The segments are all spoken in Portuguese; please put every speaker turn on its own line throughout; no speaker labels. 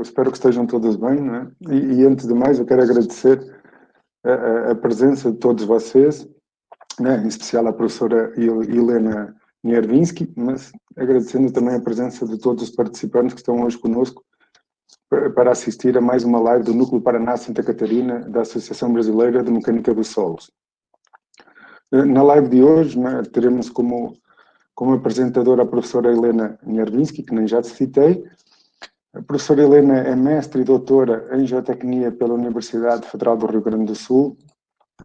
eu espero que estejam todos bem, não é? E antes de mais, eu quero agradecer a presença de todos vocês, né? Em especial a professora Helena Niervinsky, mas agradecendo também a presença de todos os participantes que estão hoje conosco para assistir a mais uma live do Núcleo Paraná Santa Catarina da Associação Brasileira de Mecânica dos Solos. Na live de hoje, né, teremos como apresentadora a professora Helena Niervinsky, que nem já citei. A professora Helena é mestre e doutora em Geotecnia pela Universidade Federal do Rio Grande do Sul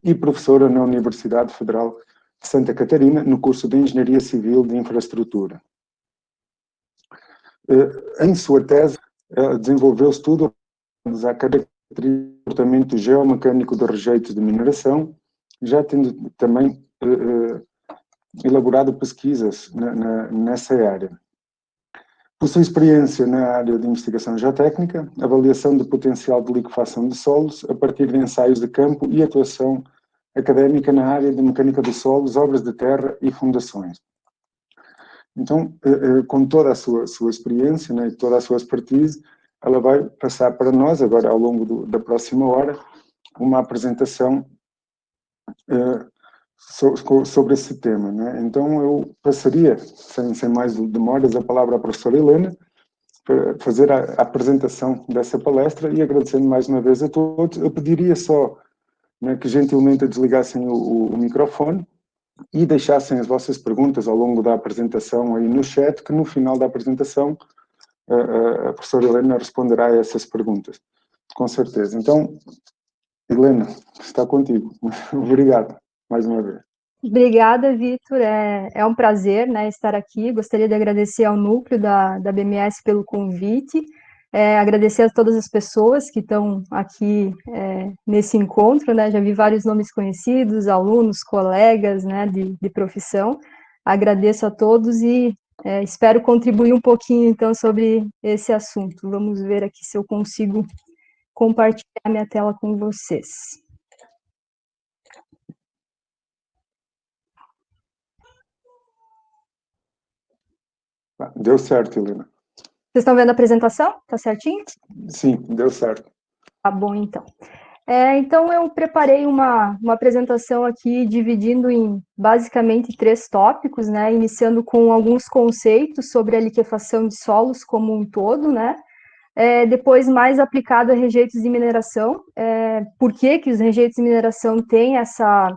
e professora na Universidade Federal de Santa Catarina, no curso de Engenharia Civil de Infraestrutura. Em sua tese, desenvolveu estudos à característica do comportamento geomecânico de rejeitos de mineração, já tendo também elaborado pesquisas nessa área. Possui experiência na área de investigação geotécnica, avaliação de potencial de liquefação de solos a partir de ensaios de campo e atuação académica na área de mecânica dos solos, obras de terra e fundações. Então, com toda a sua experiência, né, e toda a sua expertise, ela vai passar para nós, agora ao longo da próxima hora, uma apresentação sobre esse tema, né? Então eu passaria, sem mais demoras, a palavra à professora Helena para fazer a apresentação dessa palestra e agradecendo mais uma vez a todos. Eu pediria só, né, que gentilmente desligassem o microfone e deixassem as vossas perguntas ao longo da apresentação aí no chat, que no final da apresentação a professora Helena responderá a essas perguntas, com certeza. Então, Helena, está contigo. Obrigado, mais uma vez.
Obrigada, Vitor. É um prazer, né, estar aqui. Gostaria de agradecer ao núcleo da BMS pelo convite, agradecer a todas as pessoas que estão aqui nesse encontro, né? Já vi vários nomes conhecidos, alunos, colegas, né, de profissão. Agradeço a todos e espero contribuir um pouquinho, então, sobre esse assunto. Vamos ver aqui se eu consigo compartilhar minha tela com vocês.
Deu certo, Helena.
Vocês estão vendo a apresentação? Tá certinho?
Sim, deu certo.
Tá bom, então. Então, eu preparei uma apresentação aqui, dividindo em, basicamente, 3 tópicos, né? Iniciando com alguns conceitos sobre a liquefação de solos como um todo, né? Depois, mais aplicado a rejeitos de mineração. Por que os rejeitos de mineração têm essa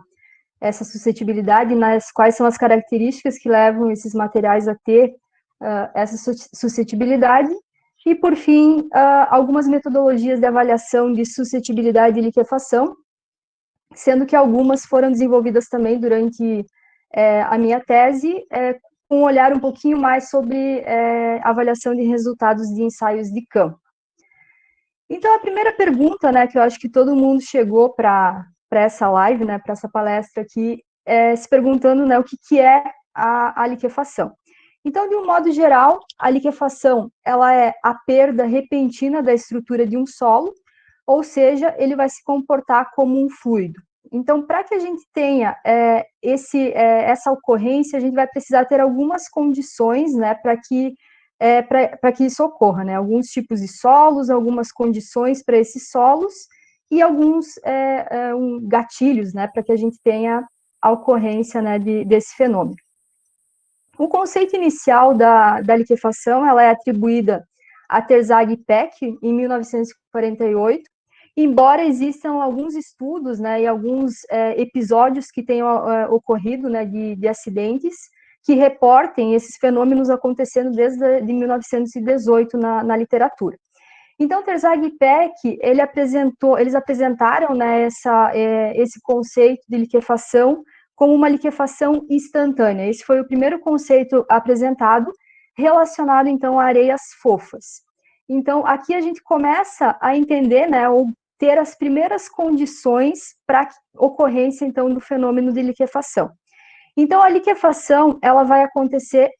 suscetibilidade, quais são as características que levam esses materiais a ter essa suscetibilidade. E, por fim, algumas metodologias de avaliação de suscetibilidade e liquefação, sendo que algumas foram desenvolvidas também durante a minha tese, com um olhar um pouquinho mais sobre avaliação de resultados de ensaios de campo. Então, a primeira pergunta, né, que eu acho que todo mundo chegou para essa live, né, para essa palestra aqui, se perguntando, né, o que é a liquefação. Então, de um modo geral, a liquefação, ela é a perda repentina da estrutura de um solo, ou seja, ele vai se comportar como um fluido. Então, para que a gente tenha essa ocorrência, a gente vai precisar ter algumas condições, né, para que isso ocorra, né, alguns tipos de solos, algumas condições para esses solos, e alguns gatilhos, né, para que a gente tenha a ocorrência, né, desse fenômeno. O conceito inicial da liquefação, ela é atribuída a Terzagh e Peck, em 1948, embora existam alguns estudos, né, e alguns episódios que tenham ocorrido, né, de acidentes, que reportem esses fenômenos acontecendo desde 1918 na literatura. Então, Terzagh e Peck, eles apresentaram, né, esse conceito de liquefação como uma liquefação instantânea. Esse foi o primeiro conceito apresentado, relacionado, então, a areias fofas. Então, aqui a gente começa a entender, né, ou ter as primeiras condições para a ocorrência, então, do fenômeno de liquefação. Então, a liquefação, ela vai acontecer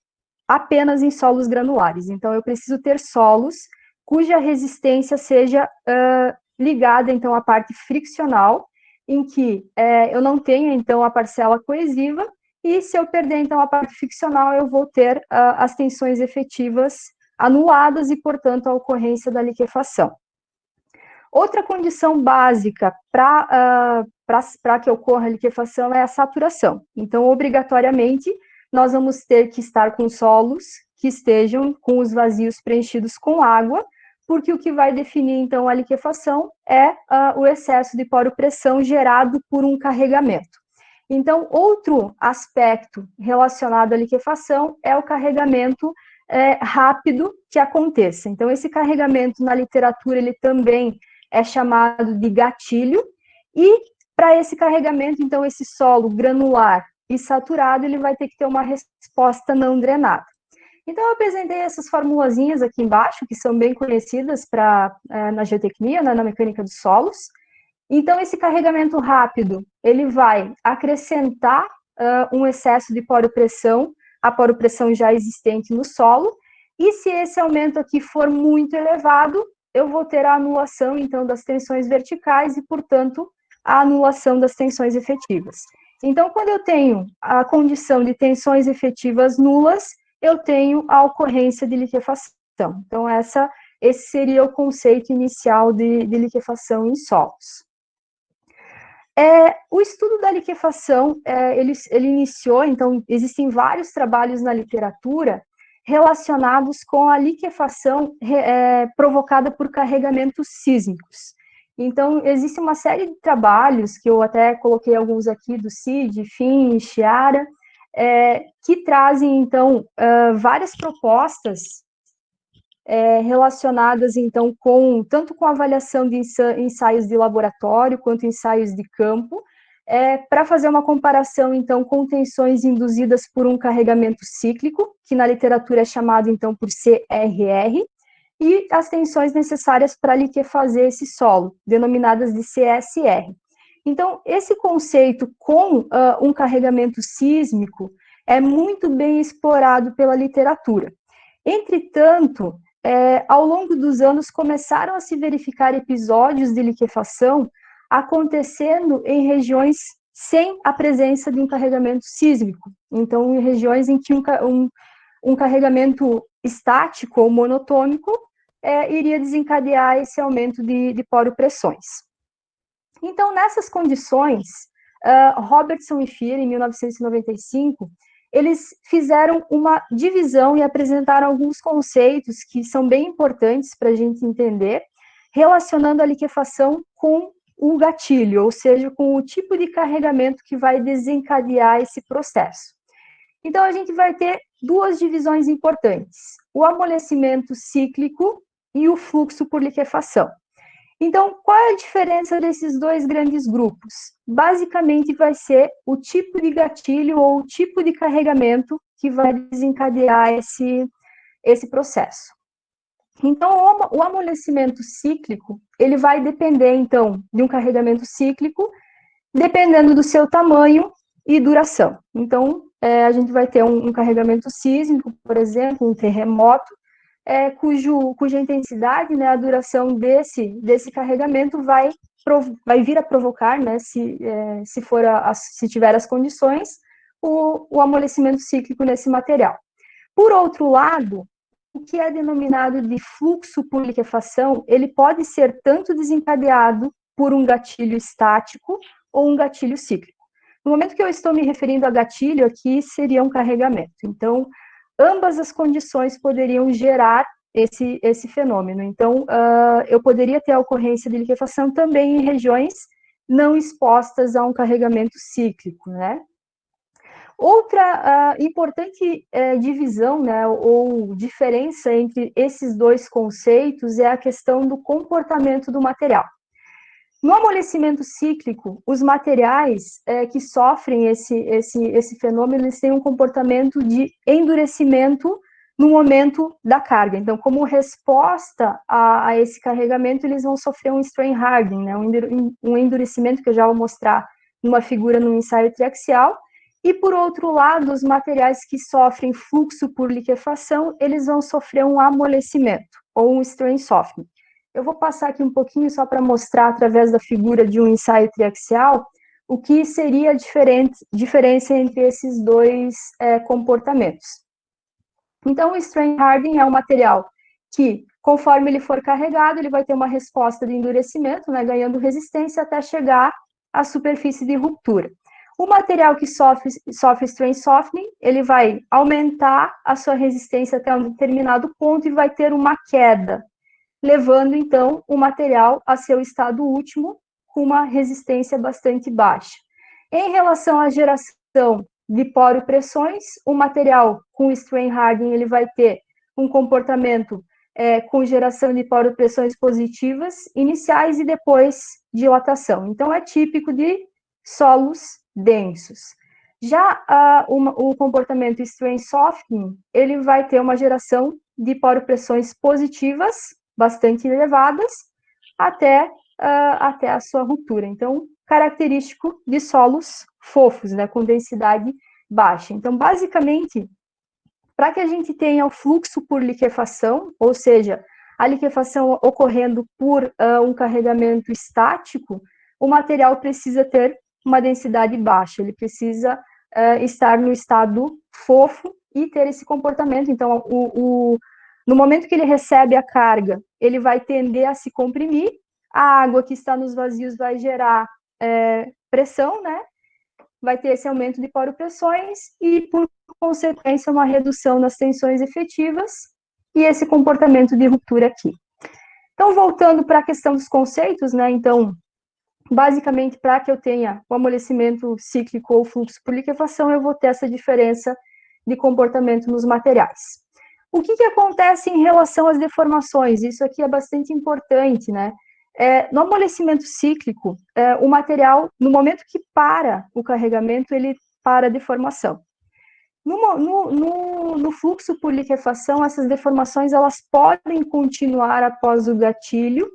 apenas em solos granulares. Então, eu preciso ter solos cuja resistência seja ligada, então, à parte friccional, em que eu não tenho, então, a parcela coesiva, e se eu perder, então, a parte friccional, eu vou ter as tensões efetivas anuladas e, portanto, a ocorrência da liquefação. Outra condição básica para que ocorra a liquefação é a saturação. Então, obrigatoriamente, nós vamos ter que estar com solos que estejam com os vazios preenchidos com água, porque o que vai definir, então, a liquefação é o excesso de poropressão gerado por um carregamento. Então, outro aspecto relacionado à liquefação é o carregamento rápido que aconteça. Então, esse carregamento na literatura, ele também é chamado de gatilho, e para esse carregamento, então, esse solo granular e saturado, ele vai ter que ter uma resposta não drenada. Então, eu apresentei essas formulazinhas aqui embaixo, que são bem conhecidas na geotecnia, na mecânica dos solos. Então, esse carregamento rápido, ele vai acrescentar um excesso de poropressão, a poropressão já existente no solo, e se esse aumento aqui for muito elevado, eu vou ter a anulação, então, das tensões verticais e, portanto, a anulação das tensões efetivas. Então, quando eu tenho a condição de tensões efetivas nulas, eu tenho a ocorrência de liquefação. Então, esse seria o conceito inicial de liquefação em solos. O estudo da liquefação, ele iniciou, então, existem vários trabalhos na literatura relacionados com a liquefação provocada por carregamentos sísmicos. Então, existe uma série de trabalhos, que eu até coloquei alguns aqui, do CID, FIN, Chiara, que trazem, então, várias propostas relacionadas, então, tanto com a avaliação de ensaios de laboratório, quanto ensaios de campo, para fazer uma comparação, então, com tensões induzidas por um carregamento cíclico, que na literatura é chamado, então, por CRR, e as tensões necessárias para liquefazer esse solo, denominadas de CSR. Então, esse conceito com um carregamento sísmico é muito bem explorado pela literatura. Entretanto, ao longo dos anos, começaram a se verificar episódios de liquefação acontecendo em regiões sem a presença de um carregamento sísmico. Então, em regiões em que um carregamento estático ou monotônico iria desencadear esse aumento de poropressões. Então, nessas condições, Robertson e Fear, em 1995, eles fizeram uma divisão e apresentaram alguns conceitos que são bem importantes para a gente entender, relacionando a liquefação com o gatilho, ou seja, com o tipo de carregamento que vai desencadear esse processo. Então, a gente vai ter duas divisões importantes: o amolecimento cíclico e o fluxo por liquefação. Então, qual é a diferença desses dois grandes grupos? Basicamente, vai ser o tipo de gatilho ou o tipo de carregamento que vai desencadear esse processo. Então, o amolecimento cíclico, ele vai depender, então, de um carregamento cíclico, dependendo do seu tamanho e duração. Então, a gente vai ter um carregamento sísmico, por exemplo, um terremoto, cuja intensidade, né, a duração desse carregamento vai vir a provocar, né, se tiver as condições, o amolecimento cíclico nesse material. Por outro lado, o que é denominado de fluxo por liquefação, ele pode ser tanto desencadeado por um gatilho estático ou um gatilho cíclico. No momento que eu estou me referindo a gatilho, aqui seria um carregamento. Então, ambas as condições poderiam gerar esse fenômeno. Então, eu poderia ter a ocorrência de liquefação também em regiões não expostas a um carregamento cíclico, né? Outra importante divisão, né, ou diferença entre esses dois conceitos é a questão do comportamento do material. No amolecimento cíclico, os materiais que sofrem esse fenômeno, eles têm um comportamento de endurecimento no momento da carga. Então, como resposta a esse carregamento, eles vão sofrer um strain hardening, né, um endurecimento que eu já vou mostrar numa figura no ensaio triaxial. E, por outro lado, os materiais que sofrem fluxo por liquefação, eles vão sofrer um amolecimento, ou um strain softening. Eu vou passar aqui um pouquinho só para mostrar, através da figura de um ensaio triaxial, o que seria a diferença entre esses dois comportamentos. Então, o strain hardening é um material que, conforme ele for carregado, ele vai ter uma resposta de endurecimento, né, ganhando resistência até chegar à superfície de ruptura. O material que sofre strain softening, ele vai aumentar a sua resistência até um determinado ponto e vai ter uma queda, levando, então, o material a seu estado último com uma resistência bastante baixa. Em relação à geração de poropressões, o material com strain hardening, ele vai ter um comportamento com geração de poropressões positivas iniciais e depois dilatação. Então, é típico de solos densos. Já o comportamento strain softening, ele vai ter uma geração de poropressões positivas bastante elevadas até a sua ruptura. Então, característico de solos fofos, né, com densidade baixa. Então, basicamente, para que a gente tenha o fluxo por liquefação, ou seja, a liquefação ocorrendo por um carregamento estático, o material precisa ter uma densidade baixa, ele precisa estar no estado fofo e ter esse comportamento. Então, no momento que ele recebe a carga, ele vai tender a se comprimir, a água que está nos vazios vai gerar pressão, né? Vai ter esse aumento de poropressões e, por consequência, uma redução nas tensões efetivas e esse comportamento de ruptura aqui. Então, voltando para a questão dos conceitos, né? Então, basicamente, para que eu tenha o amolecimento cíclico ou fluxo por liquefação, eu vou ter essa diferença de comportamento nos materiais. O que acontece em relação às deformações? Isso aqui é bastante importante, né? No amolecimento cíclico, o material, no momento que para o carregamento, ele para a deformação. No fluxo por liquefação, essas deformações elas podem continuar após o gatilho,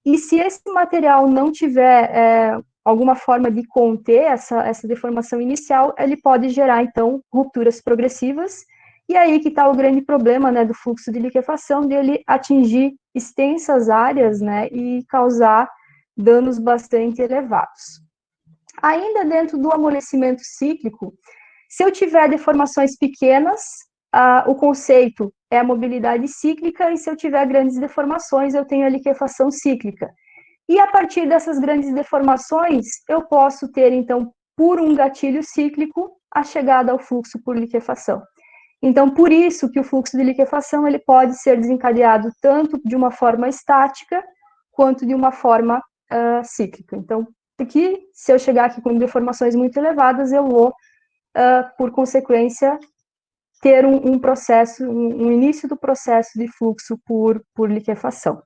e se esse material não tiver alguma forma de conter essa deformação inicial, ele pode gerar, então, rupturas progressivas, e aí que está o grande problema, né, do fluxo de liquefação, dele atingir extensas áreas, né, e causar danos bastante elevados. Ainda dentro do amolecimento cíclico, se eu tiver deformações pequenas, o conceito é a mobilidade cíclica, e se eu tiver grandes deformações, eu tenho a liquefação cíclica. E a partir dessas grandes deformações, eu posso ter, então, por um gatilho cíclico, a chegada ao fluxo por liquefação. Então, por isso que o fluxo de liquefação ele pode ser desencadeado tanto de uma forma estática, quanto de uma forma cíclica. Então, aqui, se eu chegar aqui com deformações muito elevadas, eu vou, por consequência, ter um processo, um início do processo de fluxo por liquefação.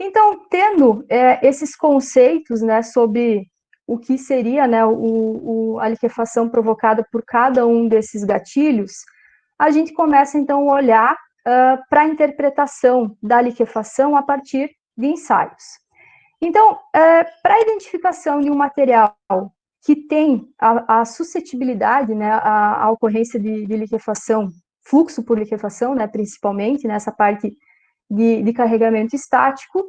Então, tendo esses conceitos, né, sobre o que seria, né, a liquefação provocada por cada um desses gatilhos, a gente começa, então, a olhar para a interpretação da liquefação a partir de ensaios. Então, para a identificação de um material que tem a suscetibilidade, né, à ocorrência de liquefação, fluxo por liquefação, né, principalmente, nessa parte de carregamento estático,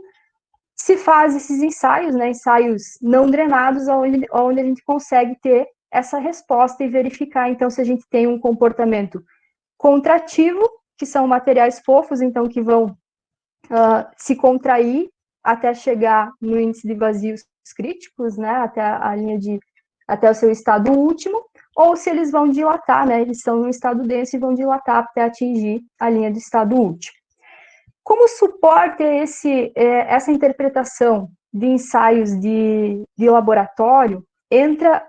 se faz esses ensaios, né, ensaios não drenados, onde a gente consegue ter essa resposta e verificar, então, se a gente tem um comportamento contrativo, que são materiais fofos, então, que vão se contrair até chegar no índice de vazios críticos, né, até o seu estado último, ou se eles vão dilatar, né, eles estão no estado denso e vão dilatar até atingir a linha do estado último. Como suporte essa interpretação de ensaios de laboratório, entra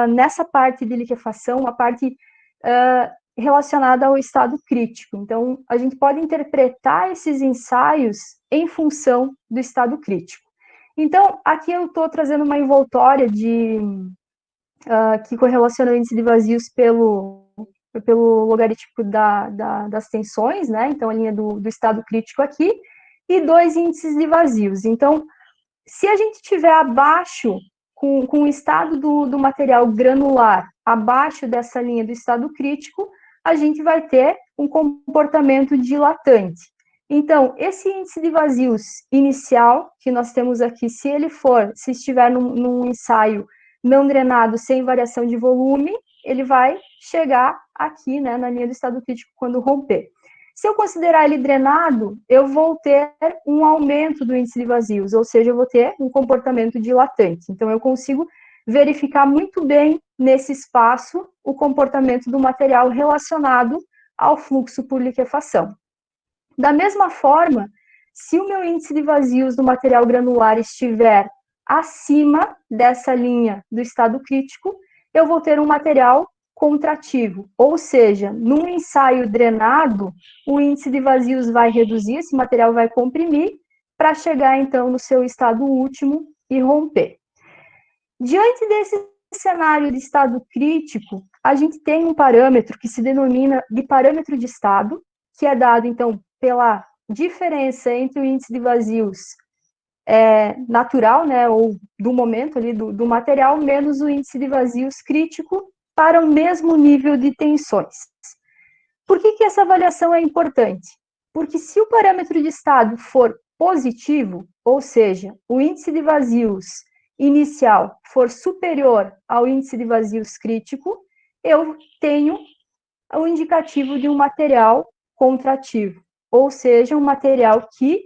nessa parte de liquefação, a parte relacionada ao estado crítico. Então, a gente pode interpretar esses ensaios em função do estado crítico. Então, aqui eu estou trazendo uma envoltória que correlaciona o índice de vazios pelo logaritmo das tensões, né? Então, a linha do estado crítico aqui, e 2 índices de vazios. Então, se a gente tiver abaixo, com o estado do material granular, abaixo dessa linha do estado crítico, a gente vai ter um comportamento dilatante. Então, esse índice de vazios inicial, que nós temos aqui, se estiver num ensaio não drenado, sem variação de volume, ele vai chegar aqui, né, na linha do estado crítico quando romper. Se eu considerar ele drenado, eu vou ter um aumento do índice de vazios, ou seja, eu vou ter um comportamento dilatante. Então, eu consigo verificar muito bem nesse espaço o comportamento do material relacionado ao fluxo por liquefação. Da mesma forma, se o meu índice de vazios do material granular estiver acima dessa linha do estado crítico, eu vou ter um material contrativo, ou seja, num ensaio drenado, o índice de vazios vai reduzir, esse material vai comprimir, para chegar então no seu estado último e romper. Diante desse cenário de estado crítico, a gente tem um parâmetro que se denomina de parâmetro de estado, que é dado então pela diferença entre o índice de vazios natural, né, ou do momento ali do material, menos o índice de vazios crítico para o mesmo nível de tensões. Por que essa avaliação é importante? Porque se o parâmetro de estado for positivo, ou seja, o índice de vazios inicial for superior ao índice de vazios crítico, eu tenho o indicativo de um material contrativo, ou seja, um material que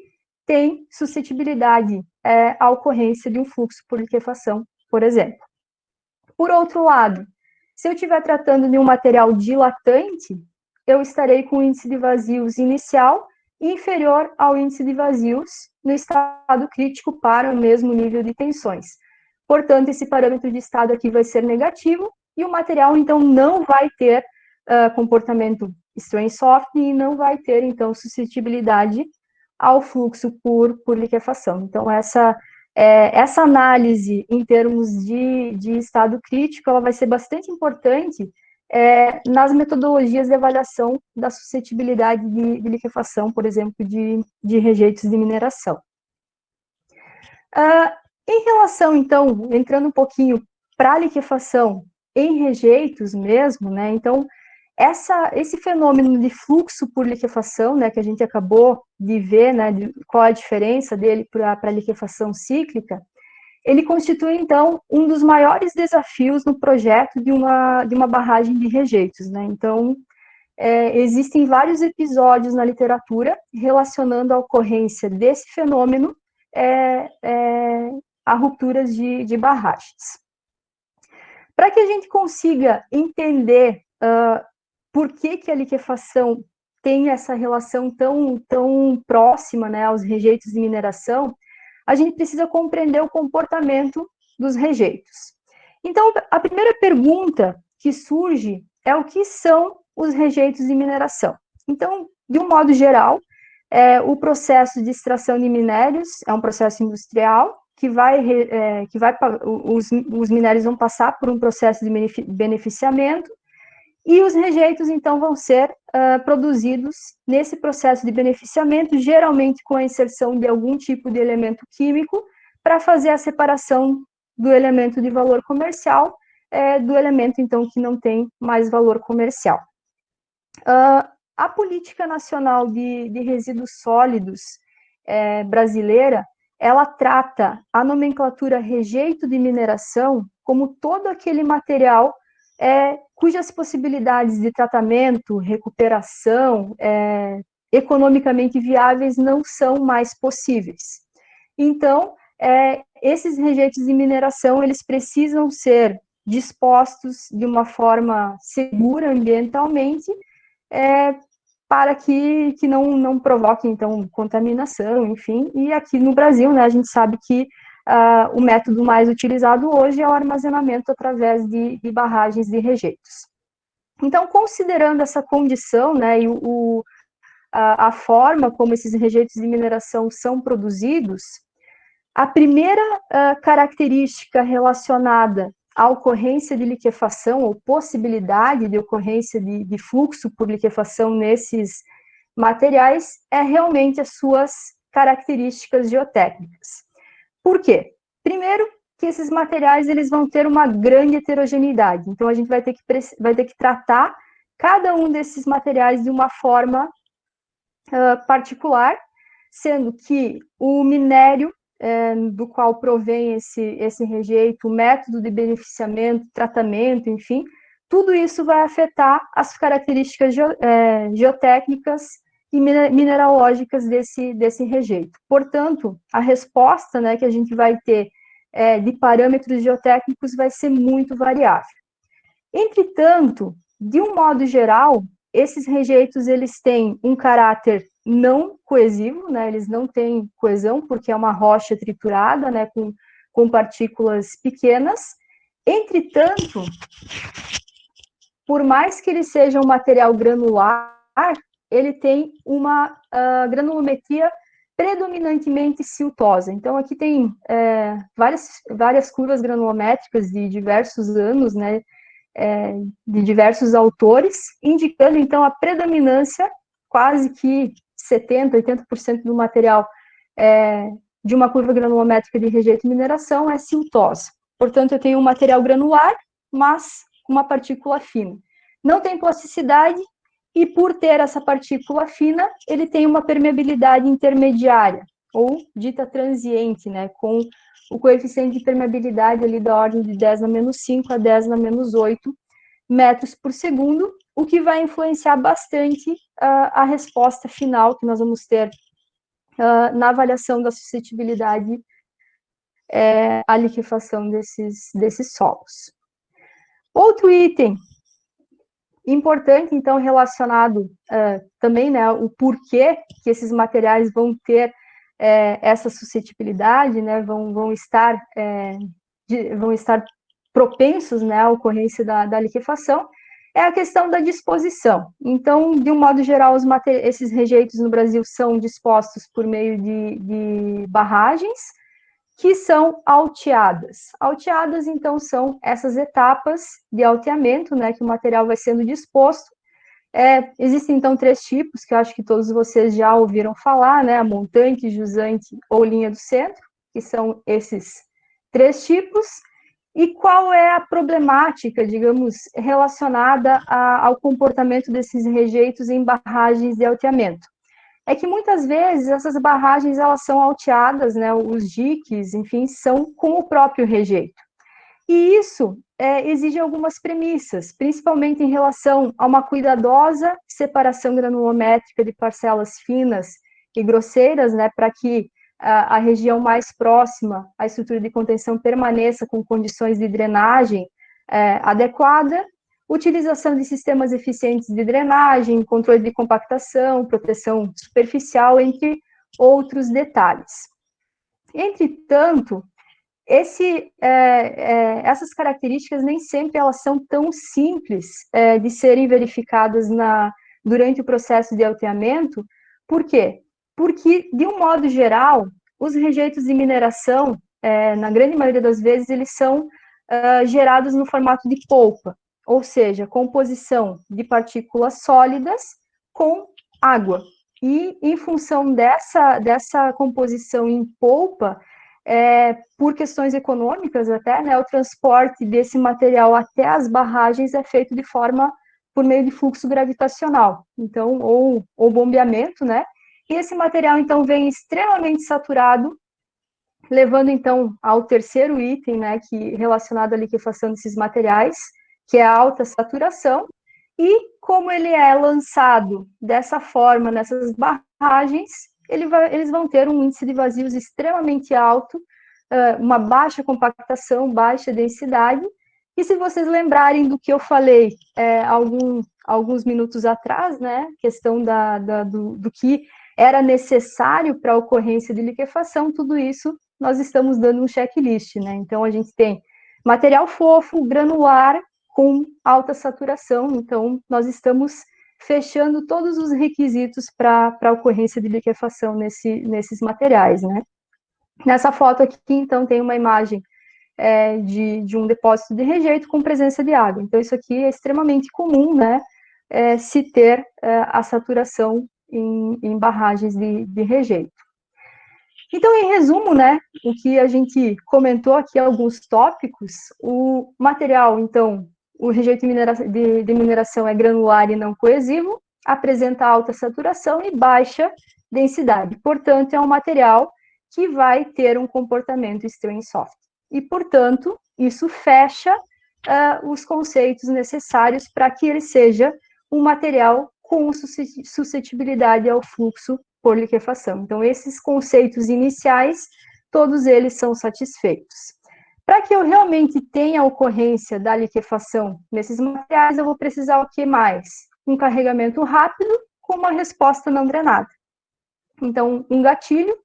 tem suscetibilidade à ocorrência de um fluxo por liquefação, por exemplo. Por outro lado, se eu estiver tratando de um material dilatante, eu estarei com o índice de vazios inicial inferior ao índice de vazios no estado crítico para o mesmo nível de tensões. Portanto, esse parâmetro de estado aqui vai ser negativo e o material, então, não vai ter comportamento strain soft e não vai ter, então, suscetibilidade ao fluxo por liquefação. Então, essa análise em termos de estado crítico, ela vai ser bastante importante nas metodologias de avaliação da suscetibilidade de liquefação, por exemplo, de rejeitos de mineração. Em relação, então, entrando um pouquinho para a liquefação em rejeitos mesmo, né, então, esse fenômeno de fluxo por liquefação, né, que a gente acabou de ver, né, qual a diferença dele para a liquefação cíclica, ele constitui, então, um dos maiores desafios no projeto de uma barragem de rejeitos, né, então, existem vários episódios na literatura relacionando a ocorrência desse fenômeno a rupturas de barragens. Para que a gente consiga entender por que a liquefação tem essa relação tão próxima, né, aos rejeitos de mineração, a gente precisa compreender o comportamento dos rejeitos. Então, a primeira pergunta que surge é o que são os rejeitos de mineração. Então, de um modo geral, o processo de extração de minérios é um processo industrial os minérios vão passar por um processo de beneficiamento e os rejeitos, então, vão ser produzidos nesse processo de beneficiamento, geralmente com a inserção de algum tipo de elemento químico, para fazer a separação do elemento de valor comercial do elemento, então, que não tem mais valor comercial. A Política Nacional de Resíduos Sólidos brasileira, ela trata a nomenclatura rejeito de mineração como todo aquele material cujas possibilidades de tratamento, recuperação, economicamente viáveis não são mais possíveis. Então, esses rejeitos de mineração, eles precisam ser dispostos de uma forma segura ambientalmente, para que não provoque, então, contaminação, enfim. E aqui no Brasil, né, a gente sabe que o método mais utilizado hoje é o armazenamento através de barragens de rejeitos. Então, considerando essa condição, né, e a forma como esses rejeitos de mineração são produzidos, a primeira característica relacionada à ocorrência de liquefação, ou possibilidade de ocorrência de fluxo por liquefação nesses materiais, é realmente as suas características geotécnicas. Por quê? Primeiro, que esses materiais eles vão ter uma grande heterogeneidade, então a gente vai ter que tratar cada um desses materiais de uma forma particular, sendo que o minério do qual provém esse rejeito, o método de beneficiamento, tratamento, enfim, tudo isso vai afetar as características geotécnicas e mineralógicas desse rejeito. Portanto, a resposta, né, que a gente vai ter de parâmetros geotécnicos vai ser muito variável. Entretanto, de um modo geral, esses rejeitos eles têm um caráter não coesivo, né, eles não têm coesão, porque é uma rocha triturada, né, com partículas pequenas. Entretanto, por mais que ele seja um material granular, ele tem uma granulometria predominantemente siltosa. Então, aqui tem várias curvas granulométricas de diversos anos, né, de diversos autores, indicando, então, a predominância, quase que 70%, 80% do material de uma curva granulométrica de rejeito e mineração é siltosa. Portanto, eu tenho um material granular, mas uma partícula fina. Não tem plasticidade, e por ter essa partícula fina, ele tem uma permeabilidade intermediária, ou dita transiente, né, com o coeficiente de permeabilidade ali da ordem de 10 na menos 5 a 10 na menos 8 metros por segundo, o que vai influenciar bastante a resposta final que nós vamos ter na avaliação da suscetibilidade à liquefação desses solos. Outro item importante, então, relacionado também, né, o porquê que esses materiais vão ter essa suscetibilidade, né, vão estar propensos, né, à ocorrência da liquefação, é a questão da disposição. Então, de um modo geral, esses rejeitos no Brasil são dispostos por meio de barragens, que são alteadas. Alteadas, então, são essas etapas de alteamento, né, que o material vai sendo disposto. Existem, então, 3 tipos, que eu acho que todos vocês já ouviram falar, né, a montante, jusante ou linha do centro, que são esses 3 tipos. E qual é a problemática, digamos, relacionada ao comportamento desses rejeitos em barragens de alteamento? É que muitas vezes essas barragens elas são alteadas, né, os diques, enfim, são com o próprio rejeito. E isso exige algumas premissas, principalmente em relação a uma cuidadosa separação granulométrica de parcelas finas e grosseiras, né, para que a região mais próxima à estrutura de contenção permaneça com condições de drenagem adequada, utilização de sistemas eficientes de drenagem, controle de compactação, proteção superficial, entre outros detalhes. Entretanto, essas características nem sempre elas são tão simples de serem verificadas durante o processo de alteamento. Por quê? Porque, de um modo geral, os rejeitos de mineração, na grande maioria das vezes, eles são gerados no formato de polpa, ou seja, composição de partículas sólidas com água. E, em função dessa composição em polpa, por questões econômicas até, né, o transporte desse material até as barragens é feito por meio de fluxo gravitacional, então, ou bombeamento, né, e esse material, então, vem extremamente saturado, levando, então, ao terceiro item, né, relacionado à liquefação desses materiais, que é a alta saturação, e como ele é lançado dessa forma nessas barragens, eles vão ter um índice de vazios extremamente alto, uma baixa compactação, baixa densidade, e se vocês lembrarem do que eu falei alguns minutos atrás, né, questão do que era necessário para a ocorrência de liquefação, tudo isso nós estamos dando um checklist, né, então a gente tem material fofo, granular, com alta saturação, então nós estamos fechando todos os requisitos para a ocorrência de liquefação nesses materiais, né. Nessa foto aqui, então, tem uma imagem de um depósito de rejeito com presença de água. Então, isso aqui é extremamente comum, né, se ter a saturação em barragens de rejeito. Então, em resumo, né, o que a gente comentou aqui, alguns tópicos, o material, então, o rejeito de mineração é granular e não coesivo, apresenta alta saturação e baixa densidade. Portanto, é um material que vai ter um comportamento strain soft. E, portanto, isso fecha os conceitos necessários para que ele seja um material com suscetibilidade ao fluxo por liquefação. Então, esses conceitos iniciais, todos eles são satisfeitos. Para que eu realmente tenha a ocorrência da liquefação nesses materiais, eu vou precisar o que mais? Um carregamento rápido com uma resposta não drenada. Então, um gatilho,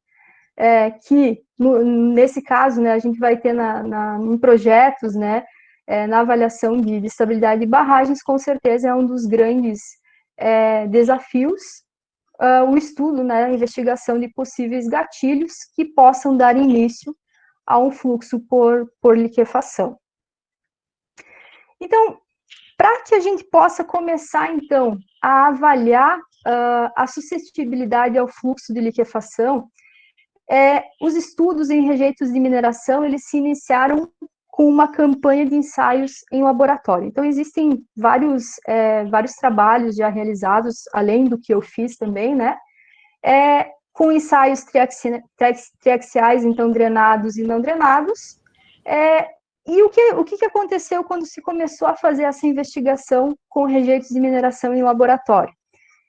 que nesse caso, né, a gente vai ter em projetos, né, na avaliação de estabilidade de barragens, com certeza é um dos grandes desafios, o estudo, né, a investigação de possíveis gatilhos que possam dar início a um fluxo por liquefação. Então, para que a gente possa começar, então, a avaliar a suscetibilidade ao fluxo de liquefação, os estudos em rejeitos de mineração, eles se iniciaram com uma campanha de ensaios em laboratório. Então, existem vários trabalhos já realizados, além do que eu fiz também, né, com ensaios triaxiais, então, drenados e não drenados, e o que aconteceu quando se começou a fazer essa investigação com rejeitos de mineração em laboratório?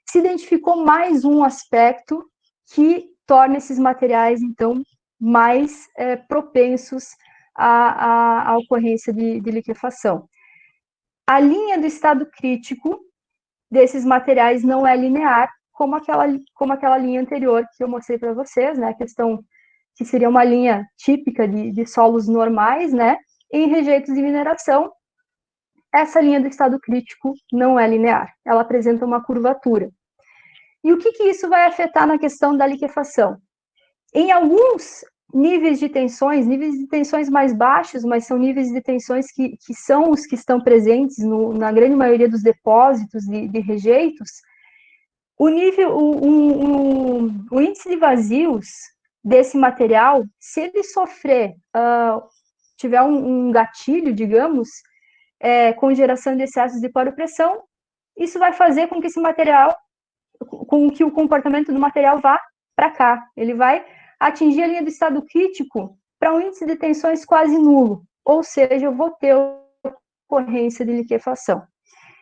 Se identificou mais um aspecto que torna esses materiais, então, mais propensos à ocorrência de liquefação. A linha do estado crítico desses materiais não é linear, como aquela linha anterior que eu mostrei para vocês, né? A questão que seria uma linha típica de solos normais, né? Em rejeitos de mineração, essa linha do estado crítico não é linear, ela apresenta uma curvatura. E o que isso vai afetar na questão da liquefação? Em alguns níveis de tensões mais baixos, mas são níveis de tensões que são os que estão presentes na grande maioria dos depósitos de rejeitos, o índice de vazios desse material, se ele sofrer, tiver um gatilho, digamos, com geração de excessos de poropressão, isso vai fazer com que esse material, com que o comportamento do material vá para cá. Ele vai atingir a linha do estado crítico para um índice de tensões quase nulo, ou seja, eu vou ter ocorrência de liquefação.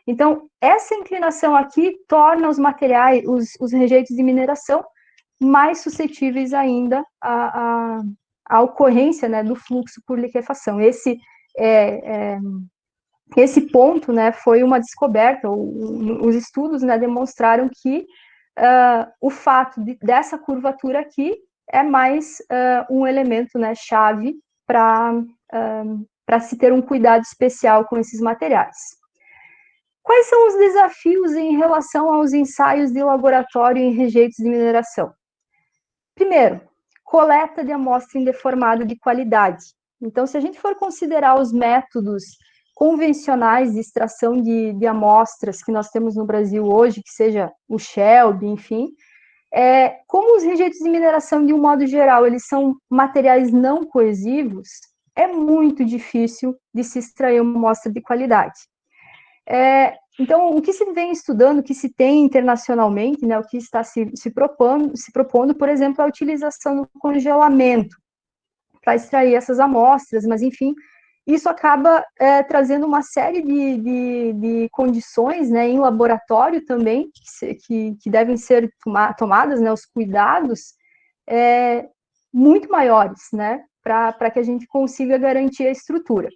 Então, essa inclinação aqui torna os materiais, os rejeitos de mineração, mais suscetíveis ainda à ocorrência, né, do fluxo por liquefação. Esse ponto, né, foi uma descoberta, os estudos, né, demonstraram que o fato dessa curvatura aqui é mais um elemento, né, chave para se ter um cuidado especial com esses materiais. Quais são os desafios em relação aos ensaios de laboratório em rejeitos de mineração? Primeiro, coleta de amostra indeformada de qualidade. Então, se a gente for considerar os métodos convencionais de extração de amostras que nós temos no Brasil hoje, que seja o Shelby, enfim, como os rejeitos de mineração, de um modo geral, eles são materiais não coesivos, é muito difícil de se extrair uma amostra de qualidade. Então, o que se vem estudando, o que se tem internacionalmente, né, o que está se propondo, por exemplo, a utilização do congelamento para extrair essas amostras, mas, enfim, isso acaba trazendo uma série de condições, né, em laboratório também, que devem ser tomadas, né, os cuidados muito maiores, né, para que a gente consiga garantir a estrutura.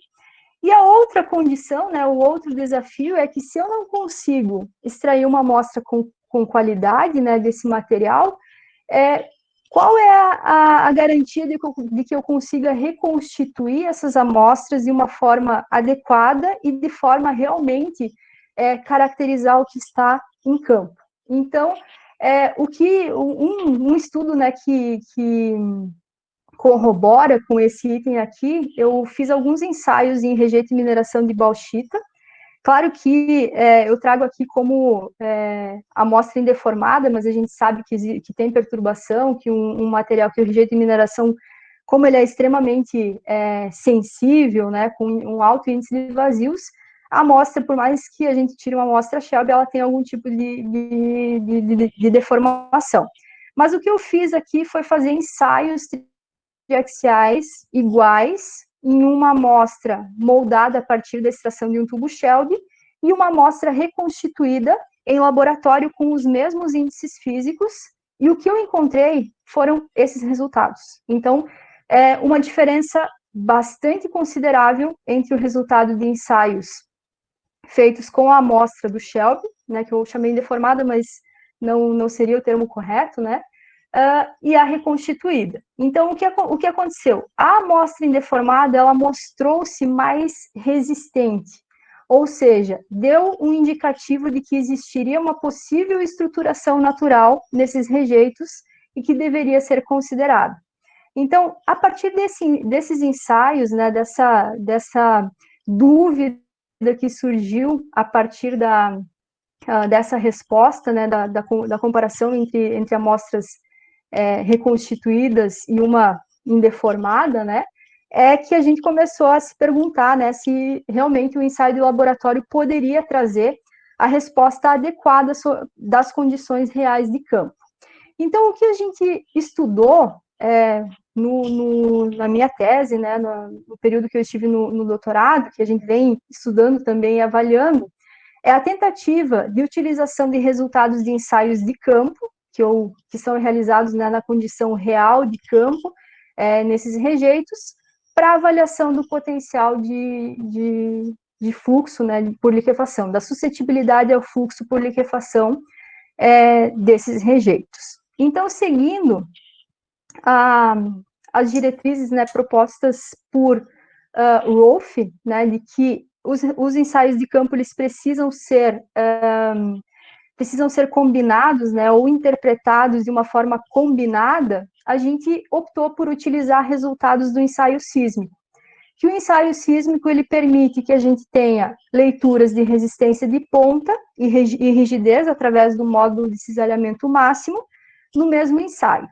E a outra condição, né, o outro desafio é que se eu não consigo extrair uma amostra com qualidade, né, desse material, qual é a garantia de que eu consiga reconstituir essas amostras de uma forma adequada e de forma realmente caracterizar o que está em campo? Então, um estudo, né, que corrobora com esse item aqui, eu fiz alguns ensaios em rejeito e mineração de bauxita. Claro que eu trago aqui como amostra indeformada, mas a gente sabe que tem perturbação, que um material que o rejeito de mineração, como ele é extremamente sensível, né, com um alto índice de vazios, a amostra, por mais que a gente tire uma amostra Shelby, ela tem algum tipo de deformação. Mas o que eu fiz aqui foi fazer ensaios triaxiais iguais em uma amostra moldada a partir da extração de um tubo Shelby e uma amostra reconstituída em laboratório com os mesmos índices físicos, e o que eu encontrei foram esses resultados. Então, é uma diferença bastante considerável entre o resultado de ensaios feitos com a amostra do Shelby, né, que eu chamei deformada, mas não seria o termo correto, né, e a reconstituída. Então, o que aconteceu? A amostra indeformada, ela mostrou-se mais resistente, ou seja, deu um indicativo de que existiria uma possível estruturação natural nesses rejeitos e que deveria ser considerado. Então, a partir desses ensaios, né, dessa dúvida que surgiu a partir dessa resposta, né, da comparação entre amostras reconstituídas e uma indeformada, né, é que a gente começou a se perguntar, né, se realmente o ensaio de laboratório poderia trazer a resposta adequada das condições reais de campo. Então, o que a gente estudou na minha tese, né, no período que eu estive no doutorado, que a gente vem estudando também e avaliando, é a tentativa de utilização de resultados de ensaios de campo, que são realizados, né, na condição real de campo, nesses rejeitos, para avaliação do potencial de fluxo, né, por liquefação, da suscetibilidade ao fluxo por liquefação desses rejeitos. Então, seguindo as diretrizes, né, propostas por Rolfe, né, de que os ensaios de campo eles precisam ser combinados, né, ou interpretados de uma forma combinada, a gente optou por utilizar resultados do ensaio sísmico. Que o ensaio sísmico ele permite que a gente tenha leituras de resistência de ponta e rigidez através do módulo de cisalhamento máximo no mesmo ensaio.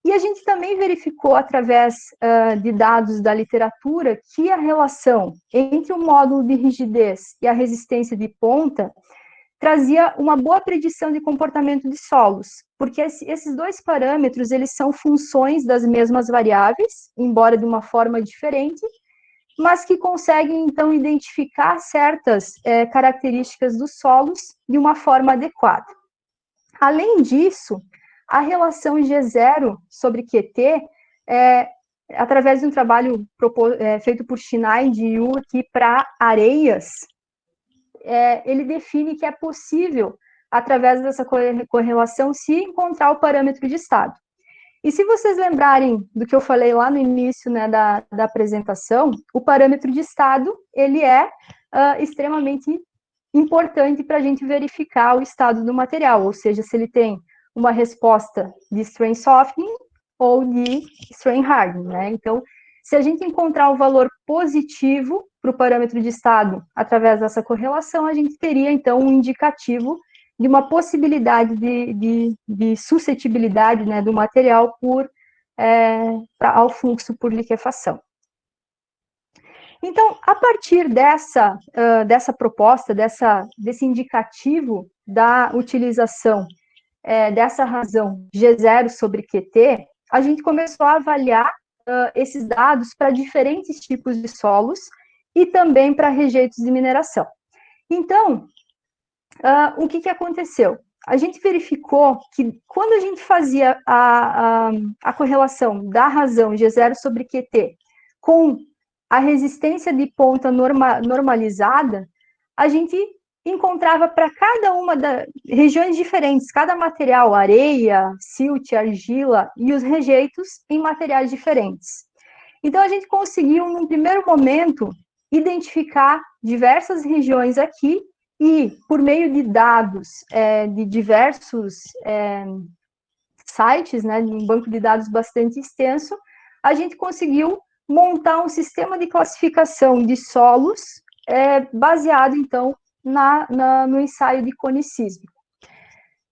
E a gente também verificou, através de dados da literatura, que a relação entre o módulo de rigidez e a resistência de ponta trazia uma boa predição de comportamento de solos, porque esses dois parâmetros, eles são funções das mesmas variáveis, embora de uma forma diferente, mas que conseguem, então, identificar certas características dos solos de uma forma adequada. Além disso, a relação G0 sobre QT, através de um trabalho feito por Schneid e Yu aqui para areias, ele define que é possível, através dessa correlação, se encontrar o parâmetro de estado. E se vocês lembrarem do que eu falei lá no início, né, da apresentação, o parâmetro de estado, ele é extremamente importante para a gente verificar o estado do material, ou seja, se ele tem uma resposta de strain softening ou de strain hardening, né? Então, se a gente encontrar um valor positivo para o parâmetro de estado através dessa correlação, a gente teria, então, um indicativo de uma possibilidade de suscetibilidade, né, do material ao fluxo por liquefação. Então, a partir dessa proposta, desse indicativo da utilização dessa razão G0 sobre QT, a gente começou a avaliar esses dados para diferentes tipos de solos e também para rejeitos de mineração. Então, o que aconteceu? A gente verificou que quando a gente fazia a correlação da razão G0 sobre QT com a resistência de ponta normalizada, a gente encontrava para cada uma das regiões diferentes, cada material, areia, silt, argila e os rejeitos em materiais diferentes. Então, a gente conseguiu, num primeiro momento, identificar diversas regiões aqui e, por meio de dados de diversos sites, né, um banco de dados bastante extenso, a gente conseguiu montar um sistema de classificação de solos baseado, então, no ensaio de cone sísmico.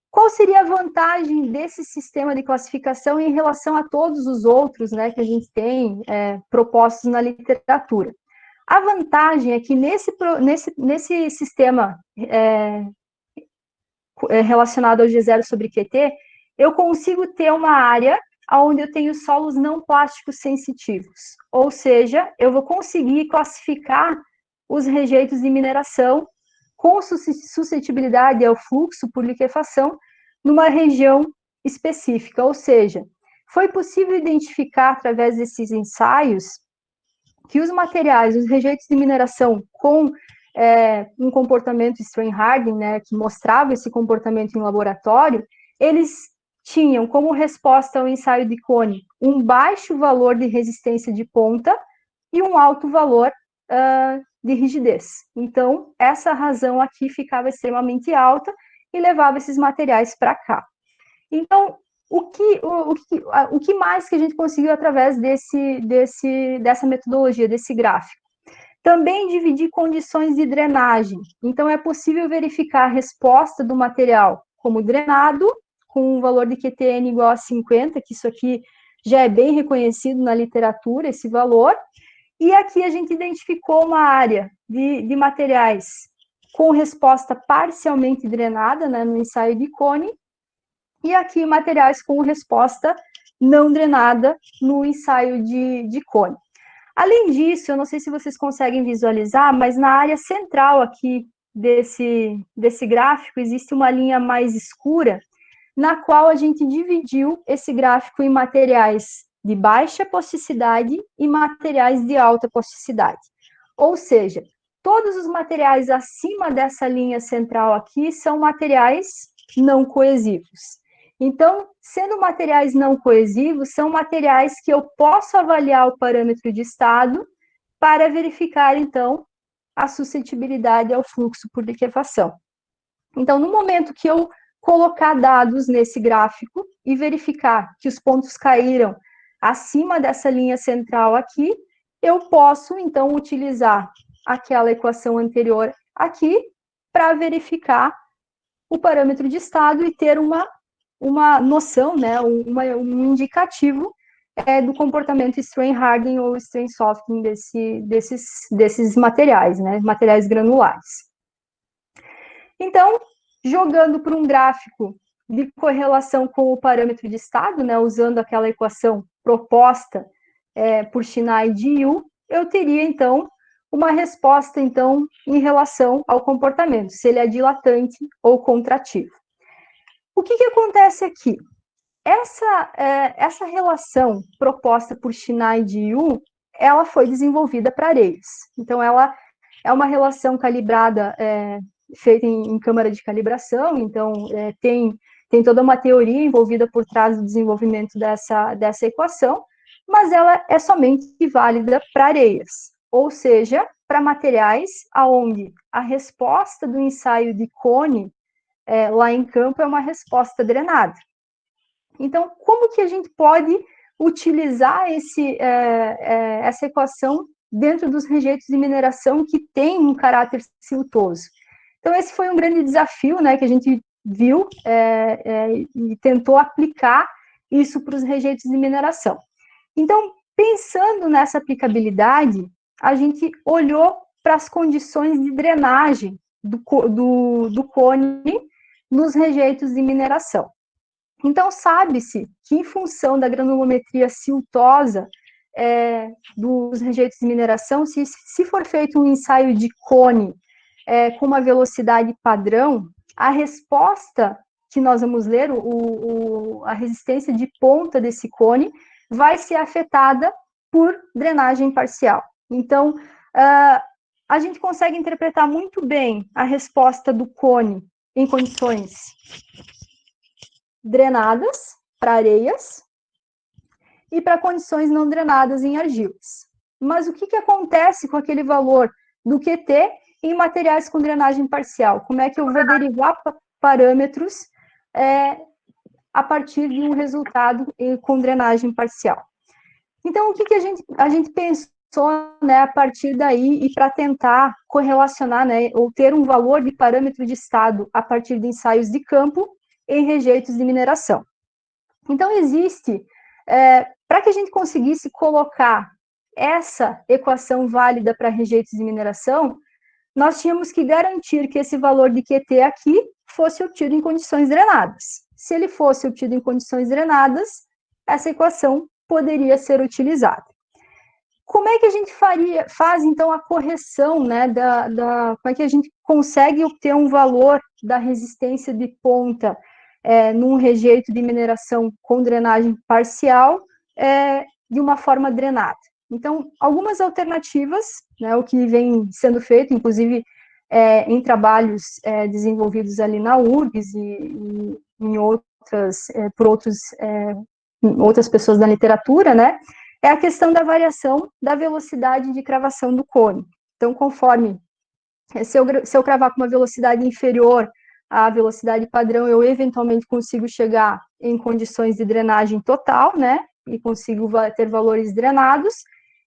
Qual seria a vantagem desse sistema de classificação em relação a todos os outros, né, que a gente tem propostos na literatura? A vantagem é que nesse sistema relacionado ao G0 sobre QT, eu consigo ter uma área onde eu tenho solos não plásticos sensitivos, ou seja, eu vou conseguir classificar os rejeitos de mineração com suscetibilidade ao fluxo por liquefação numa região específica, ou seja, foi possível identificar através desses ensaios que os materiais, os rejeitos de mineração com um comportamento strain hardening, né, que mostrava esse comportamento em laboratório, eles tinham como resposta ao ensaio de Cone um baixo valor de resistência de ponta e um alto valor de rigidez. Então, essa razão aqui ficava extremamente alta e levava esses materiais para cá. Então, o que mais que a gente conseguiu através dessa metodologia, desse gráfico? Também dividir condições de drenagem. Então, é possível verificar a resposta do material como drenado, com um valor de QTN igual a 50, que isso aqui já é bem reconhecido na literatura, esse valor. E aqui a gente identificou uma área de materiais com resposta parcialmente drenada, né, no ensaio de Cone, e aqui materiais com resposta não drenada no ensaio de Cone. Além disso, eu não sei se vocês conseguem visualizar, mas na área central aqui desse gráfico existe uma linha mais escura, na qual a gente dividiu esse gráfico em materiais de baixa plasticidade e materiais de alta plasticidade. Ou seja, todos os materiais acima dessa linha central aqui são materiais não coesivos. Então, sendo materiais não coesivos, são materiais que eu posso avaliar o parâmetro de estado para verificar, então, a suscetibilidade ao fluxo por liquefação. Então, no momento que eu colocar dados nesse gráfico e verificar que os pontos caíram acima dessa linha central aqui, eu posso, então, utilizar aquela equação anterior aqui para verificar o parâmetro de estado e ter uma noção, né, um indicativo do comportamento strain hardening ou strain softening desses materiais, né, materiais granulares. Então, jogando para um gráfico de correlação com o parâmetro de estado, né, usando aquela equação proposta por Shinai de Yu, eu teria, então, uma resposta, então, em relação ao comportamento, se ele é dilatante ou contrativo. O que acontece aqui? Essa relação proposta por Shinai de Yu, ela foi desenvolvida para areias. Então, ela é uma relação calibrada, feita em câmara de calibração, então tem toda uma teoria envolvida por trás do desenvolvimento dessa equação, mas ela é somente válida para areias, ou seja, para materiais onde a resposta do ensaio de Cone lá em campo é uma resposta drenada. Então, como que a gente pode utilizar essa equação dentro dos rejeitos de mineração que tem um caráter siltoso? Então, esse foi um grande desafio, né, que a gente viu e tentou aplicar isso para os rejeitos de mineração. Então, pensando nessa aplicabilidade, a gente olhou para as condições de drenagem do cone nos rejeitos de mineração. Então, sabe-se que, em função da granulometria siltosa dos rejeitos de mineração, se for feito um ensaio de cone com uma velocidade padrão, a resposta que nós vamos ler, a resistência de ponta desse cone, vai ser afetada por drenagem parcial. Então, a gente consegue interpretar muito bem a resposta do cone em condições drenadas para areias e para condições não drenadas em argilas. Mas o que acontece com aquele valor do QT em materiais com drenagem parcial? Como é que eu vou derivar parâmetros a partir de um resultado com drenagem parcial? Então, o que a gente pensou, né, a partir daí e para tentar correlacionar, né, ou ter um valor de parâmetro de estado a partir de ensaios de campo em rejeitos de mineração. Então, existe, para que a gente conseguisse colocar essa equação válida para rejeitos de mineração, nós tínhamos que garantir que esse valor de QT aqui fosse obtido em condições drenadas. Se ele fosse obtido em condições drenadas, essa equação poderia ser utilizada. como é que a gente faz, então, a correção, né, como é que a gente consegue obter um valor da resistência de ponta num rejeito de mineração com drenagem parcial de uma forma drenada? Então, algumas alternativas, né, o que vem sendo feito, inclusive em trabalhos desenvolvidos ali na URGS e em outras, por outras pessoas da literatura, né, é a questão da variação da velocidade de cravação do cone. Então, conforme, se eu cravar com uma velocidade inferior à velocidade padrão, eu eventualmente consigo chegar em condições de drenagem total, né, e consigo ter valores drenados,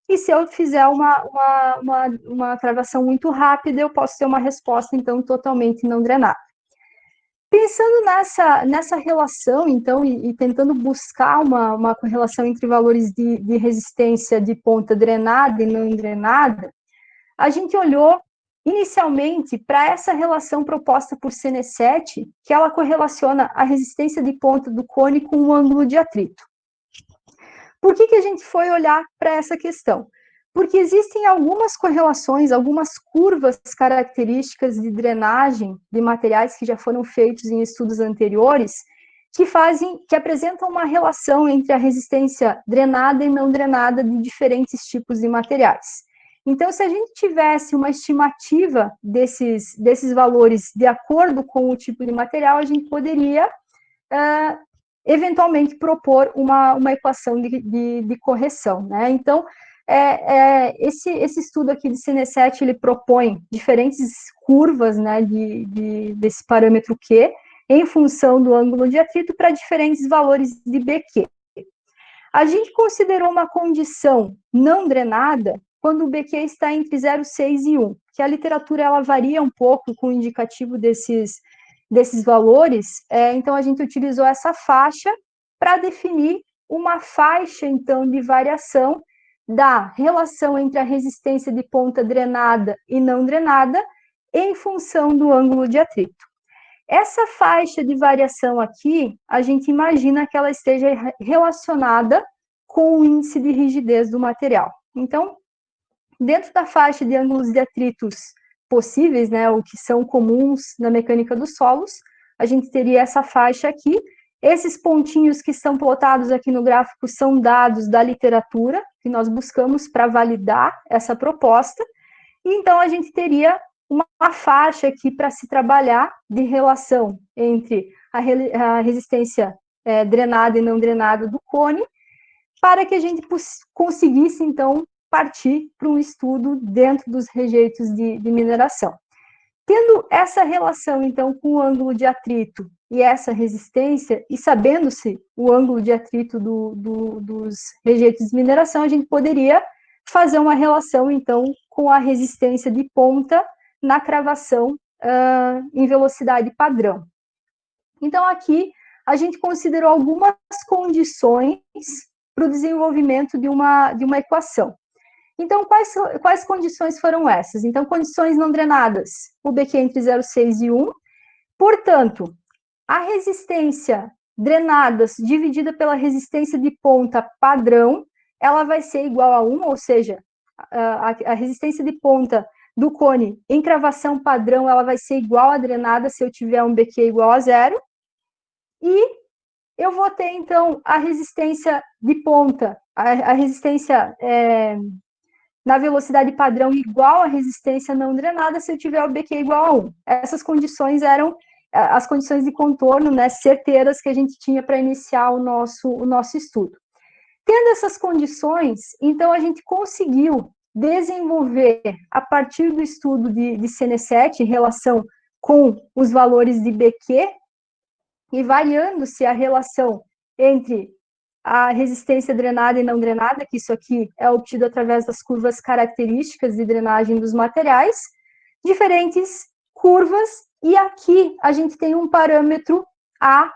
e se eu fizer uma cravação muito rápida, eu posso ter uma resposta, então, totalmente não drenada. Pensando nessa relação, então, e tentando buscar uma correlação entre valores de resistência de ponta drenada e não drenada, a gente olhou inicialmente para essa relação proposta por Senecet, que ela correlaciona a resistência de ponta do cone com o ângulo de atrito. Por que a gente foi olhar para essa questão? Porque existem algumas correlações, algumas curvas características de drenagem de materiais que já foram feitos em estudos anteriores, que apresentam uma relação entre a resistência drenada e não drenada de diferentes tipos de materiais. Então, se a gente tivesse uma estimativa desses valores de acordo com o tipo de material, a gente poderia eventualmente propor uma equação de correção, né? Então, esse estudo aqui de Senecet, ele propõe diferentes curvas, né, desse parâmetro Q, em função do ângulo de atrito, para diferentes valores de BQ. A gente considerou uma condição não drenada quando o BQ está entre 0,6 e 1, que a literatura ela varia um pouco com o indicativo desses valores, então a gente utilizou essa faixa para definir uma faixa, então, de variação da relação entre a resistência de ponta drenada e não drenada em função do ângulo de atrito. Essa faixa de variação aqui, a gente imagina que ela esteja relacionada com o índice de rigidez do material. Então, dentro da faixa de ângulos de atritos possíveis, né, o que são comuns na mecânica dos solos, a gente teria essa faixa aqui. Esses pontinhos que estão plotados aqui no gráfico são dados da literatura, que nós buscamos para validar essa proposta, e então a gente teria uma faixa aqui para se trabalhar de relação entre a resistência drenada e não drenada do cone, para que a gente conseguisse, então, partir para um estudo dentro dos rejeitos de mineração. Tendo essa relação, então, com o ângulo de atrito e essa resistência, e sabendo-se o ângulo de atrito dos rejeitos de mineração, a gente poderia fazer uma relação, então, com a resistência de ponta na cravação em velocidade padrão. Então, aqui, a gente considerou algumas condições para o desenvolvimento de uma equação. Então, quais condições foram essas? Então, condições não drenadas, o BQ entre 0,6 e 1. Portanto, a resistência drenadas dividida pela resistência de ponta padrão, ela vai ser igual a 1, ou seja, a resistência de ponta do cone em cravação padrão, ela vai ser igual à drenada se eu tiver um BQ igual a 0. E eu vou ter, então, a resistência de ponta, a resistência na velocidade padrão igual à resistência não drenada se eu tiver o BQ igual a 1. Essas condições eram as condições de contorno, né, certeiras que a gente tinha para iniciar o nosso estudo. Tendo essas condições, então a gente conseguiu desenvolver, a partir do estudo de Senecet, em relação com os valores de BQ, e variando-se a relação entre a resistência drenada e não drenada, que isso aqui é obtido através das curvas características de drenagem dos materiais, diferentes curvas, e aqui a gente tem um parâmetro A,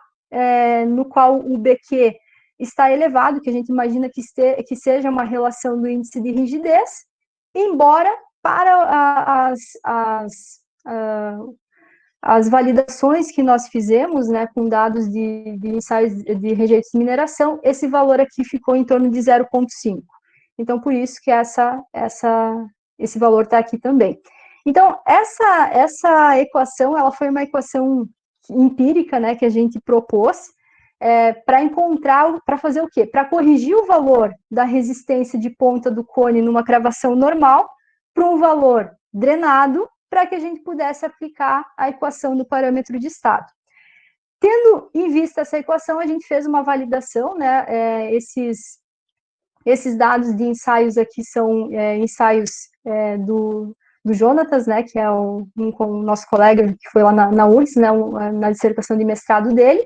no qual o BQ está elevado, que a gente imagina que seja uma relação do índice de rigidez, embora para as validações que nós fizemos, né, com dados de ensaios de rejeitos de mineração, esse valor aqui ficou em torno de 0,5. Então, por isso que esse valor está aqui também. Então, essa equação, ela foi uma equação empírica, né, que a gente propôs, para fazer o quê? Para corrigir o valor da resistência de ponta do cone numa cravação normal para um valor drenado, para que a gente pudesse aplicar a equação do parâmetro de estado. Tendo em vista essa equação, a gente fez uma validação, né? Esses dados de ensaios aqui são ensaios do Jonatas, né? Que é o nosso colega que foi lá na URGS, né? Na dissertação de mestrado dele,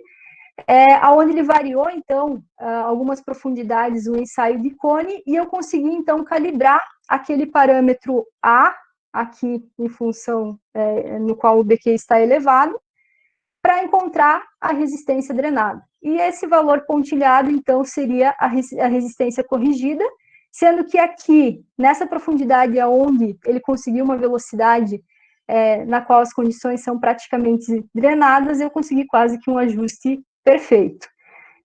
onde ele variou, então, algumas profundidades o ensaio de cone, e eu consegui, então, calibrar aquele parâmetro A, aqui em função no qual o BQ está elevado, para encontrar a resistência drenada. E esse valor pontilhado, então, seria a resistência corrigida, sendo que aqui, nessa profundidade onde ele conseguiu uma velocidade na qual as condições são praticamente drenadas, eu consegui quase que um ajuste perfeito.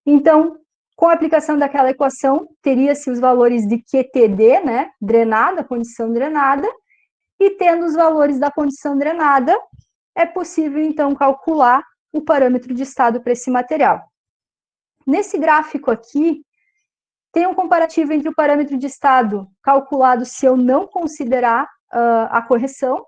Então, com a aplicação daquela equação, teria-se os valores de QTD, né, drenada, condição drenada, e tendo os valores da condição drenada, é possível, então, calcular o parâmetro de estado para esse material. Nesse gráfico aqui, tem um comparativo entre o parâmetro de estado calculado se eu não considerar a correção,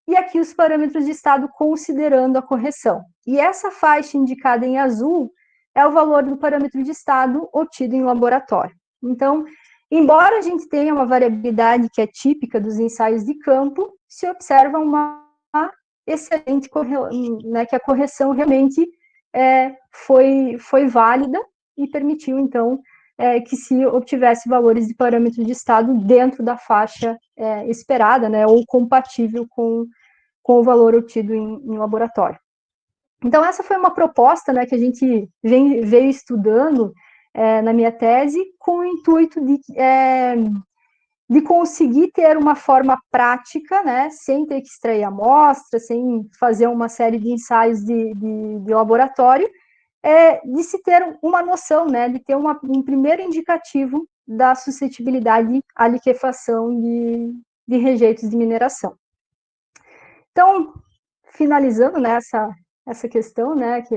e aqui os parâmetros de estado considerando a correção. E essa faixa indicada em azul é o valor do parâmetro de estado obtido em laboratório. Então, embora a gente tenha uma variabilidade que é típica dos ensaios de campo, se observa uma excelente né, que a correção realmente foi válida e permitiu, então, que se obtivesse valores de parâmetro de estado dentro da faixa esperada, né, ou compatível com o valor obtido em laboratório. Então, essa foi uma proposta, né, que a gente veio estudando na minha tese, com o intuito de conseguir ter uma forma prática, né, sem ter que extrair amostra, sem fazer uma série de ensaios de laboratório, de se ter uma noção, né, de ter um primeiro indicativo da suscetibilidade à liquefação de rejeitos de mineração. Então, finalizando, né, essa questão, né, que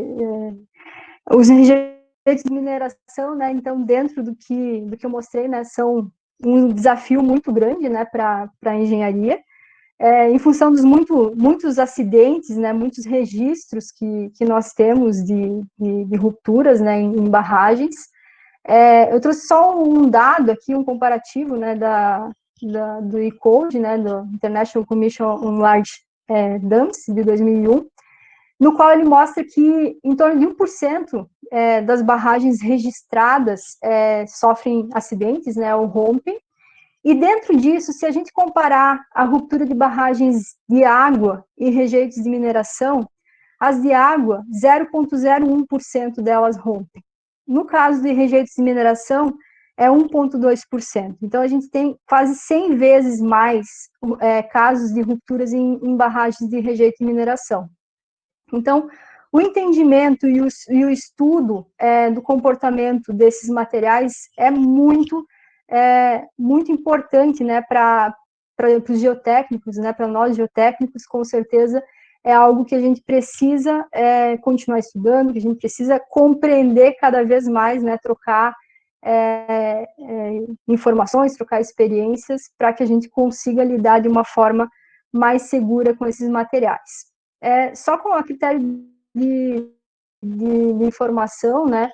os rejeitos de mineração, né, então, dentro do que eu mostrei, né, são um desafio muito grande, né, para a engenharia, em função dos muitos acidentes, né, muitos registros que nós temos de rupturas, né, em barragens. Eu trouxe só um dado aqui, um comparativo, né, do E-Code, né, do International Commission on Large Dumps, de 2001, no qual ele mostra que em torno de 1% das barragens registradas sofrem acidentes, né, ou rompem, e dentro disso, se a gente comparar a ruptura de barragens de água e rejeitos de mineração, as de água, 0,01% delas rompem. No caso de rejeitos de mineração, é 1,2%. Então, a gente tem quase 100 vezes mais casos de rupturas em barragens de rejeito de mineração. Então, o entendimento e o estudo do comportamento desses materiais é muito importante, né, para os geotécnicos, né, para nós geotécnicos, com certeza é algo que a gente precisa continuar estudando, que a gente precisa compreender cada vez mais, né, trocar informações, trocar experiências, para que a gente consiga lidar de uma forma mais segura com esses materiais. Só com a critério de informação, né,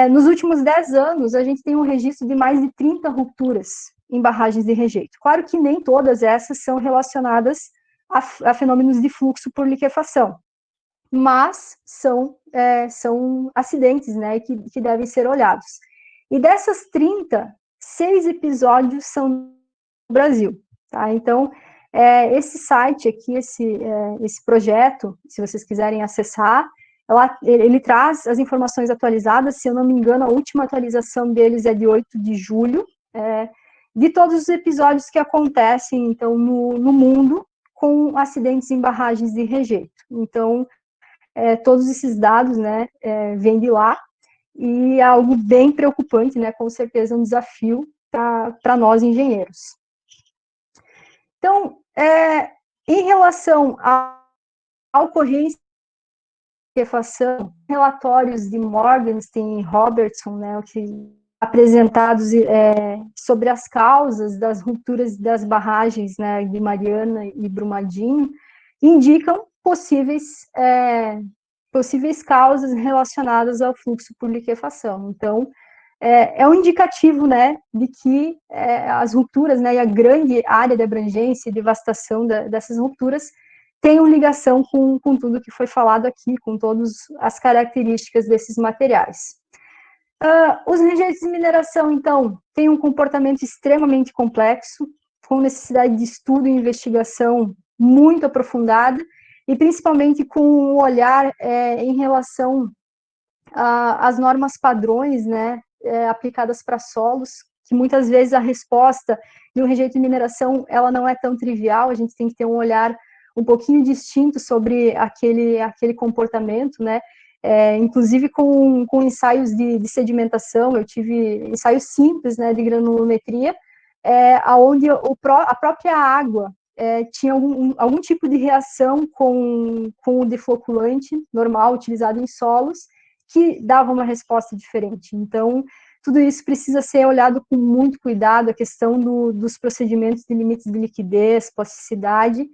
nos últimos 10 anos, a gente tem um registro de mais de 30 rupturas em barragens de rejeito. Claro que nem todas essas são relacionadas a fenômenos de fluxo por liquefação, mas são acidentes, né, que devem ser olhados. E dessas 30, 6 episódios são no Brasil, tá? Então, esse site aqui, esse projeto, se vocês quiserem acessar, ele traz as informações atualizadas, se eu não me engano, a última atualização deles é de 8 de julho, de todos os episódios que acontecem, então, no mundo, com acidentes em barragens de rejeito. Então, todos esses dados, né, vêm de lá, e é algo bem preocupante, né, com certeza um desafio para nós engenheiros. Então, em relação à ocorrência de liquefação, relatórios de Morgenstern e Robertson, né, que apresentados sobre as causas das rupturas das barragens, né, de Mariana e Brumadinho, indicam possíveis causas relacionadas ao fluxo por liquefação. Então, é um indicativo, né, de que as rupturas, né, e a grande área de abrangência e devastação dessas rupturas tenham ligação com tudo que foi falado aqui, com todas as características desses materiais. Os rejeitos de mineração, então, têm um comportamento extremamente complexo, com necessidade de estudo e investigação muito aprofundada, e principalmente com um olhar em relação às normas padrões, né, aplicadas para solos, que muitas vezes a resposta de um rejeito de mineração, ela não é tão trivial, a gente tem que ter um olhar um pouquinho distinto sobre aquele comportamento, né, inclusive com ensaios de sedimentação, eu tive ensaios simples, né, de granulometria, onde a própria água tinha algum tipo de reação com o defloculante normal utilizado em solos, que dava uma resposta diferente. Então, tudo isso precisa ser olhado com muito cuidado, a questão dos procedimentos de limites de liquidez, plasticidade,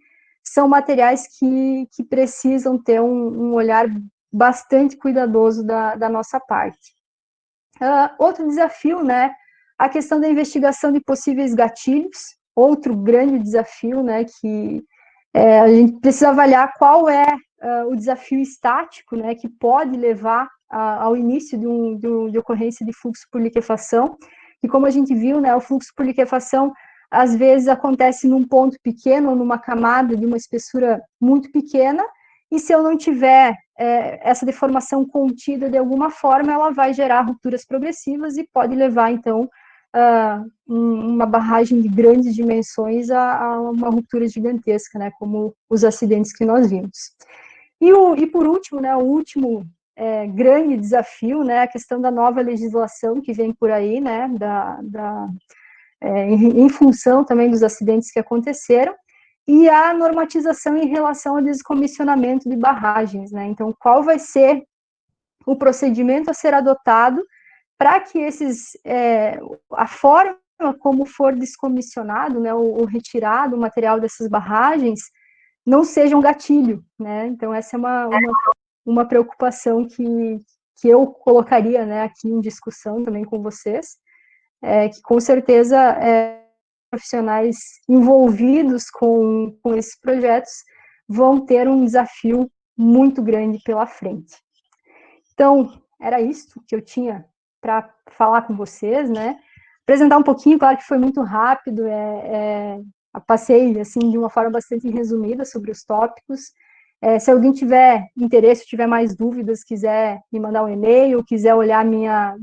são materiais que precisam ter um olhar bastante cuidadoso da nossa parte. Outro desafio, né, a questão da investigação de possíveis gatilhos, outro grande desafio, né, que a gente precisa avaliar qual é o desafio estático, né, que pode levar ao início de ocorrência de fluxo por liquefação, e como a gente viu, né, o fluxo por liquefação às vezes acontece num ponto pequeno, ou numa camada de uma espessura muito pequena, e se eu não tiver essa deformação contida de alguma forma, ela vai gerar rupturas progressivas e pode levar, então, uma barragem de grandes dimensões a uma ruptura gigantesca, né, como os acidentes que nós vimos. E por último, né, o último grande desafio, né, a questão da nova legislação que vem por aí, né, em função também dos acidentes que aconteceram, e a normatização em relação ao descomissionamento de barragens, né, então qual vai ser o procedimento a ser adotado para que a forma como for descomissionado, né, ou retirado o material dessas barragens, não seja um gatilho, né, então essa é uma preocupação que eu colocaria, né, aqui em discussão também com vocês, que com certeza profissionais envolvidos com esses projetos vão ter um desafio muito grande pela frente. Então, era isso que eu tinha para falar com vocês, né? Apresentar um pouquinho, claro que foi muito rápido, passei assim de uma forma bastante resumida sobre os tópicos. Se alguém tiver interesse, tiver mais dúvidas, quiser me mandar um e-mail, quiser olhar minha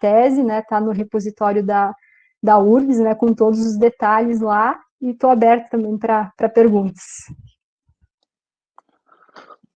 tese, né? Tá no repositório da URGS, né? Com todos os detalhes lá, e estou aberta também para perguntas.